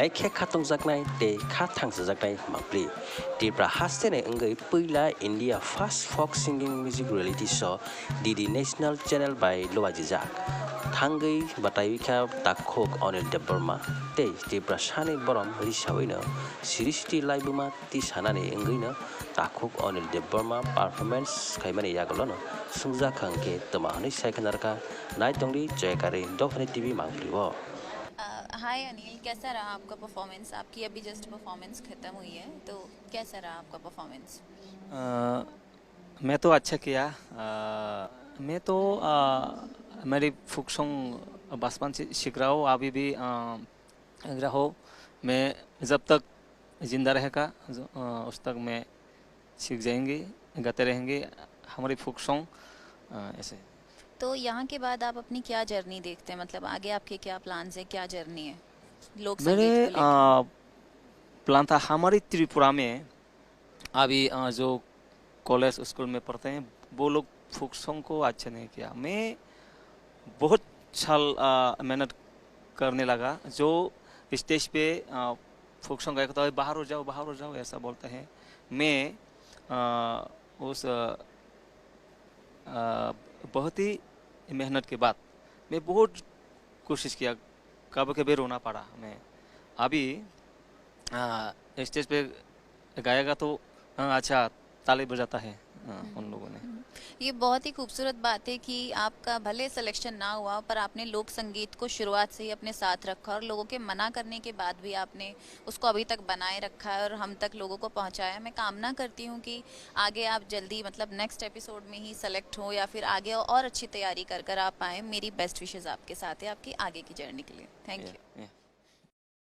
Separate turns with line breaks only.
Belai khe khatong jaknai te kha thangsa jaknai mangpli. Tipra hastene engai puila India first folk singing music reality show DD National Channel by Loaji Jak. Thangai batai kha takhok Anil Deborma te Tipra sani borom risawino Sirishti laibuma ti sanane engai no takhok Anil Deborma performance khaimani yagolono sungja khangke tamahani saikanarka naitongli Jayakari Dohani TV mangpliwo.
हाय अनिल, कैसा रहा आपका performance? आपकी अभी just performance ख़त्म हुई है, तो कैसा रहा आपका परफॉर्मेंस?
मैं तो अच्छा किया। मैं तो मेरी फोक सॉन्ग बचपन से सीख रहा हूँ, अभी भी रहो। मैं जब तक ज़िंदा रहेगा उस तक मैं सीख जाएंगे, गाते रहेंगे हमारी फोक सॉन्ग ऐसे।
तो यहाँ के बाद आप अपनी क्या जर्नी देखते हैं? मतलब आगे आपके क्या प्लान्स हैं, क्या जर्नी है लोक
मेरे
संगीत को लेकर?
प्लान था हमारी त्रिपुरा में अभी जो कॉलेज स्कूल में पढ़ते हैं वो लोग फोक सॉन्ग को अच्छा नहीं किया। मैं बहुत साल मेहनत करने लगा। जो स्टेज पे फोक सॉन्ग गाया था बाहर हो जाओ ऐसा बोलते हैं। मैं उस बहुत ही मेहनत के बाद मैं बहुत कोशिश किया, कभी कभी रोना पड़ा। मैं अभी स्टेज पे गाएगा तो अच्छा ताली बजाता है उन लोगों ने।
ये बहुत ही खूबसूरत बात है कि आपका भले सिलेक्शन ना हुआ पर आपने लोक संगीत को शुरुआत से ही अपने साथ रखा और लोगों के मना करने के बाद भी आपने उसको अभी तक बनाए रखा है और हम तक लोगों को पहुंचाया। मैं कामना करती हूं कि आगे आप जल्दी मतलब नेक्स्ट एपिसोड में ही सेलेक्ट हो या फिर आगे और अच्छी तैयारी कर आप आए। मेरी बेस्ट विशेज़ आपके साथ है आपकी आगे की जर्नी के लिए। Thank you.